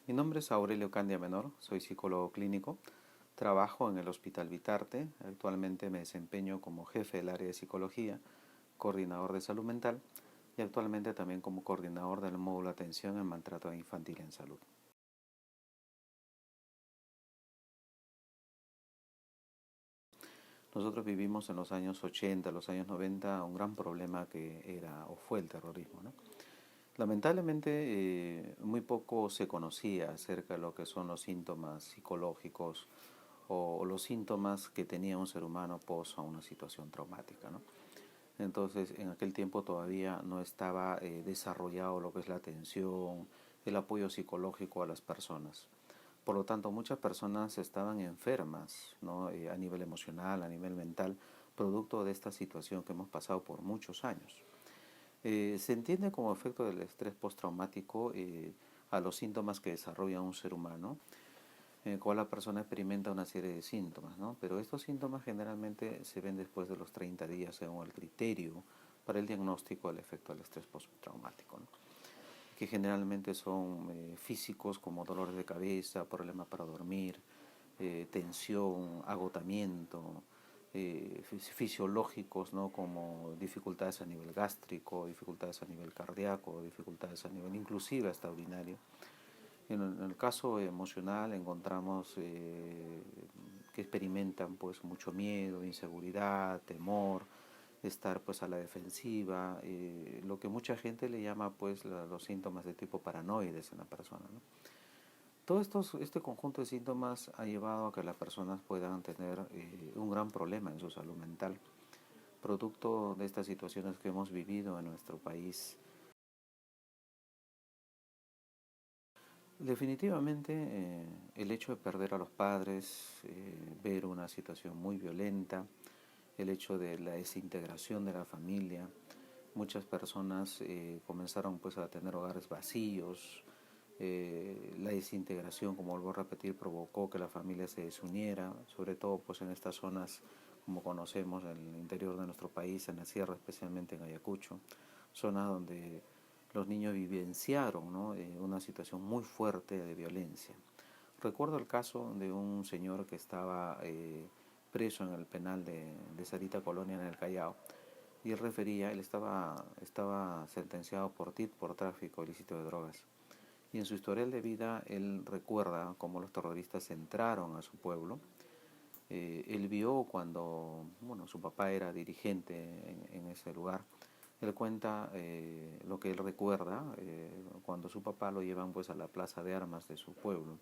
Mi nombre es Aurelio Candia Menor, soy psicólogo clínico, trabajo en el Hospital Vitarte, actualmente me desempeño como jefe del área de psicología, coordinador de salud mental y actualmente también como coordinador del módulo de atención en maltrato infantil en salud. Nosotros vivimos en los años 80, los años 90, un gran problema que era o fue el terrorismo, ¿no? Lamentablemente, muy poco se conocía acerca de lo que son los síntomas psicológicos o los síntomas que tenía un ser humano pos a una situación traumática, ¿no? Entonces, en aquel tiempo todavía no estaba desarrollado lo que es la atención, el apoyo psicológico a las personas. Por lo tanto, muchas personas estaban enfermas, ¿no? A nivel emocional, a nivel mental, producto de esta situación que hemos pasado por muchos años. Se entiende como efecto del estrés postraumático a los síntomas que desarrolla un ser humano, en el cual la persona experimenta una serie de síntomas, ¿no? Pero estos síntomas generalmente se ven después de los 30 días según el criterio para el diagnóstico del efecto del estrés postraumático, ¿no? Que generalmente son físicos como dolores de cabeza, problemas para dormir, tensión, agotamiento, fisiológicos, ¿no? Como dificultades a nivel gástrico, dificultades a nivel cardíaco, dificultades a nivel inclusive hasta urinario. En el caso emocional encontramos que experimentan pues mucho miedo, inseguridad, temor, estar pues a la defensiva, lo que mucha gente le llama pues los síntomas de tipo paranoides en la persona, ¿no? Este conjunto de síntomas ha llevado a que las personas puedan tener un gran problema en su salud mental, producto de estas situaciones que hemos vivido en nuestro país. Definitivamente, el hecho de perder a los padres, ver una situación muy violenta, el hecho de la desintegración de la familia, muchas personas comenzaron pues a tener hogares vacíos, la desintegración, como vuelvo a repetir, provocó que la familia se desuniera, sobre todo pues en estas zonas como conocemos en el interior de nuestro país, en la sierra, especialmente en Ayacucho, zonas donde los niños vivenciaron, ¿no? Una situación muy fuerte de violencia. Recuerdo el caso de un señor que estaba preso en el penal de Sarita Colonia en el Callao, y él refería, estaba sentenciado por tráfico ilícito de drogas. Y en su historial de vida él recuerda cómo los terroristas entraron a su pueblo. Él vio cuando su papá era dirigente en ese lugar. Él cuenta lo que él recuerda cuando su papá lo llevan pues a la plaza de armas de su pueblo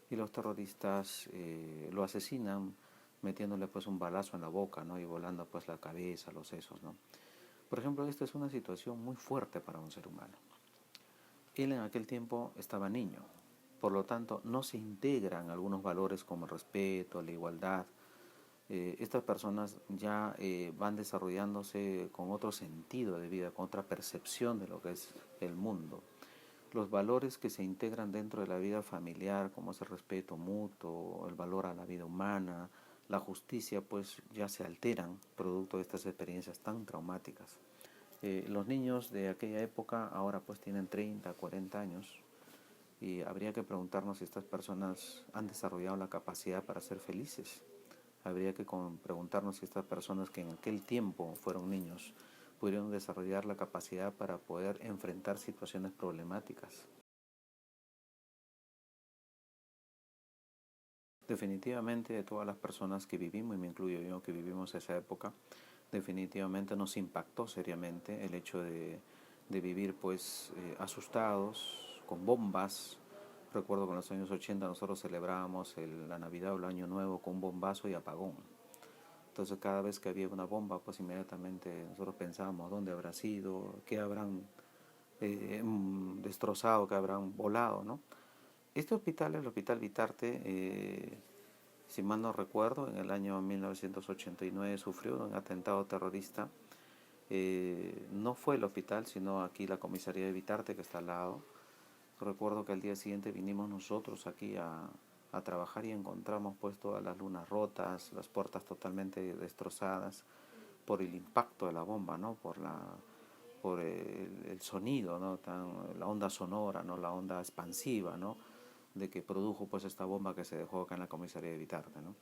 y los terroristas lo asesinan metiéndole pues un balazo en la boca, ¿no? Y volando pues la cabeza, los sesos, ¿no? Por ejemplo, esta es una situación muy fuerte para un ser humano. Él en aquel tiempo estaba niño, por lo tanto no se integran algunos valores como el respeto, la igualdad. Estas personas ya van desarrollándose con otro sentido de vida, con otra percepción de lo que es el mundo. Los valores que se integran dentro de la vida familiar, como es el respeto mutuo, el valor a la vida humana, la justicia, pues ya se alteran producto de estas experiencias tan traumáticas. Los niños de aquella época ahora pues tienen 30, 40 años y habría que preguntarnos si estas personas han desarrollado la capacidad para ser felices. Habría que preguntarnos si estas personas que en aquel tiempo fueron niños pudieron desarrollar la capacidad para poder enfrentar situaciones problemáticas. Definitivamente de todas las personas que vivimos, y me incluyo yo que vivimos esa época, definitivamente nos impactó seriamente el hecho de vivir pues asustados, con bombas. Recuerdo que en los años 80 nosotros celebrábamos la Navidad o el Año Nuevo con un bombazo y apagón. Entonces cada vez que había una bomba, pues inmediatamente nosotros pensábamos dónde habrá sido, qué habrán destrozado, qué habrán volado, ¿no? Este hospital, el Hospital Vitarte, si mal no recuerdo, en el año 1989 sufrió un atentado terrorista. No fue el hospital, sino aquí la comisaría de Vitarte, que está al lado. Recuerdo que al día siguiente vinimos nosotros aquí a trabajar y encontramos pues todas las lunas rotas, las puertas totalmente destrozadas por el impacto de la bomba, ¿no? Por el sonido, ¿no? La onda sonora, ¿no? La onda expansiva, ¿no? de que produjo pues esta bomba que se dejó acá en la comisaría de Vitarte, ¿no?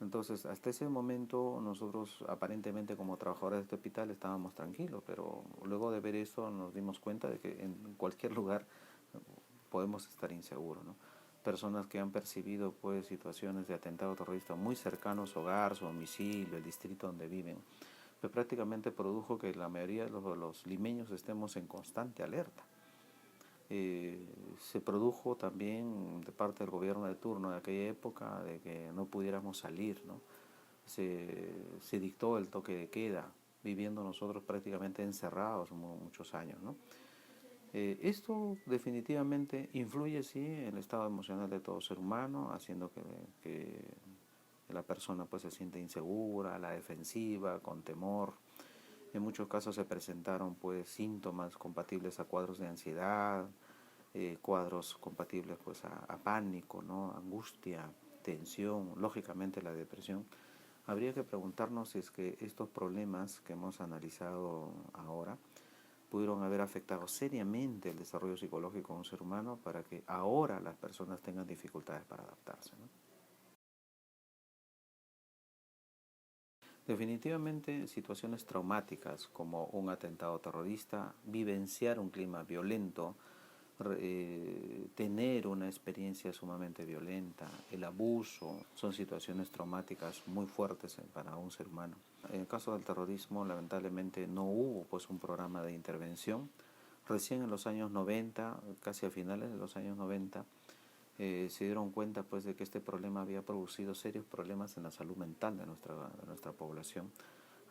Entonces, hasta ese momento nosotros aparentemente como trabajadores de este hospital estábamos tranquilos, pero luego de ver eso nos dimos cuenta de que en cualquier lugar podemos estar inseguros, ¿no? Personas que han percibido pues situaciones de atentado terrorista muy cercanos a su hogar, su domicilio, el distrito donde viven, pues prácticamente produjo que la mayoría de los limeños estemos en constante alerta. Se produjo también de parte del gobierno de turno de aquella época de que no pudiéramos salir, ¿no? Se dictó el toque de queda, viviendo nosotros prácticamente encerrados muchos años, ¿no? Esto definitivamente influye, sí, en el estado emocional de todo ser humano, haciendo que la persona pues se siente insegura, a la defensiva, con temor. En muchos casos se presentaron pues síntomas compatibles a cuadros de ansiedad, cuadros compatibles pues a pánico, ¿no? Angustia, tensión, lógicamente la depresión. Habría que preguntarnos si es que estos problemas que hemos analizado ahora pudieron haber afectado seriamente el desarrollo psicológico de un ser humano para que ahora las personas tengan dificultades para adaptarse, ¿no? Definitivamente situaciones traumáticas como un atentado terrorista, vivenciar un clima violento, tener una experiencia sumamente violenta, el abuso, son situaciones traumáticas muy fuertes para un ser humano. En el caso del terrorismo, lamentablemente no hubo pues un programa de intervención. Recién en los años 90, casi a finales de los años 90, se dieron cuenta pues de que este problema había producido serios problemas en la salud mental de nuestra población.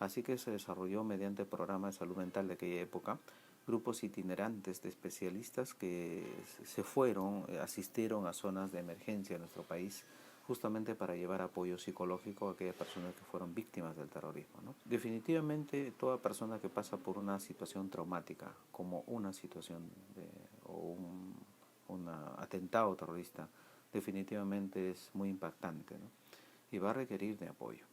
Así que se desarrolló mediante el programa de salud mental de aquella época grupos itinerantes de especialistas que se fueron, asistieron a zonas de emergencia en nuestro país justamente para llevar apoyo psicológico a aquellas personas que fueron víctimas del terrorismo, ¿no? Definitivamente toda persona que pasa por una situación traumática, como una situación o un atentado terrorista, definitivamente es muy impactante, ¿no? Y va a requerir de apoyo.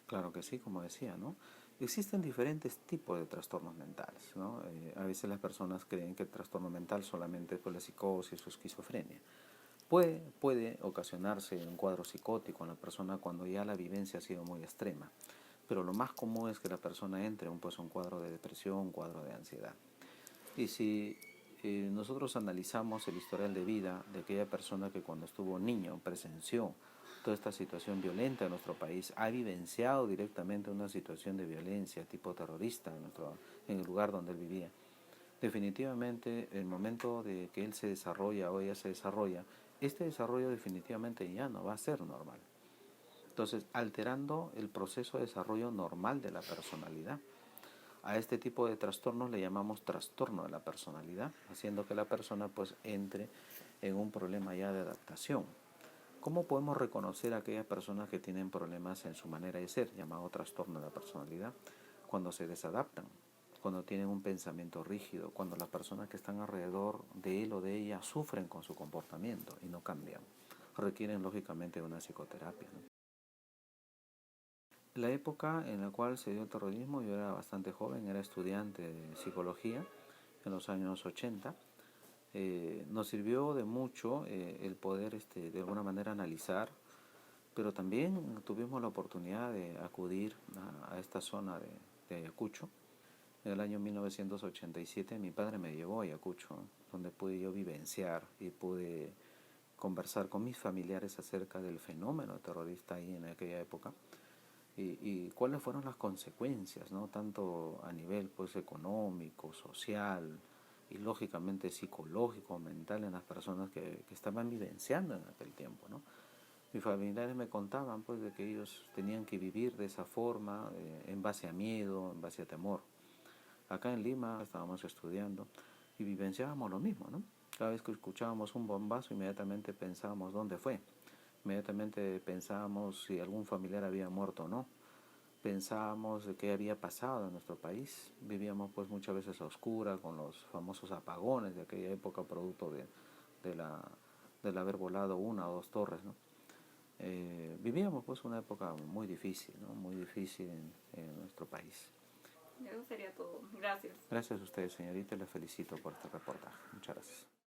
Claro que sí, como decía, ¿no? Existen diferentes tipos de trastornos mentales, ¿no? A veces las personas creen que el trastorno mental solamente es por la psicosis o esquizofrenia. Puede ocasionarse un cuadro psicótico en la persona cuando ya la vivencia ha sido muy extrema, pero lo más común es que la persona entre pues, un cuadro de depresión, un cuadro de ansiedad. Y si nosotros analizamos el historial de vida de aquella persona que cuando estuvo niño presenció toda esta situación violenta en nuestro país, ha vivenciado directamente una situación de violencia tipo terrorista en el lugar donde él vivía. Definitivamente, el momento de que él se desarrolla o ella se desarrolla, este desarrollo definitivamente ya no va a ser normal. Entonces, alterando el proceso de desarrollo normal de la personalidad. A este tipo de trastornos le llamamos trastorno de la personalidad, haciendo que la persona pues entre en un problema ya de adaptación. ¿Cómo podemos reconocer a aquellas personas que tienen problemas en su manera de ser, llamado trastorno de la personalidad? Cuando se desadaptan, cuando tienen un pensamiento rígido, cuando las personas que están alrededor de él o de ella sufren con su comportamiento y no cambian. Requieren lógicamente una psicoterapia, ¿no? La época en la cual se dio el terrorismo, yo era bastante joven, era estudiante de psicología en los años 80. Nos sirvió de mucho el poder de alguna manera analizar, pero también tuvimos la oportunidad de acudir a esta zona de Ayacucho. En el año 1987 mi padre me llevó a Ayacucho, donde pude yo vivenciar y pude conversar con mis familiares acerca del fenómeno terrorista ahí en aquella época. Y cuáles fueron las consecuencias, ¿no? Tanto a nivel pues económico, social y lógicamente psicológico, mental en las personas que estaban vivenciando en aquel tiempo, ¿no? Mis familiares me contaban pues de que ellos tenían que vivir de esa forma, en base a miedo, en base a temor. Acá en Lima estábamos estudiando y vivenciábamos lo mismo, ¿no? Cada vez que escuchábamos un bombazo inmediatamente pensábamos dónde fue. Inmediatamente pensábamos si algún familiar había muerto o no. Pensábamos de qué había pasado en nuestro país. Vivíamos pues muchas veces a oscuras con los famosos apagones de aquella época producto de la, del haber volado una o dos torres, ¿no? Vivíamos pues una época muy difícil, ¿no? Muy difícil en nuestro país. Eso sería todo. Gracias. Gracias a ustedes, señorita, y les felicito por este reportaje. Muchas gracias.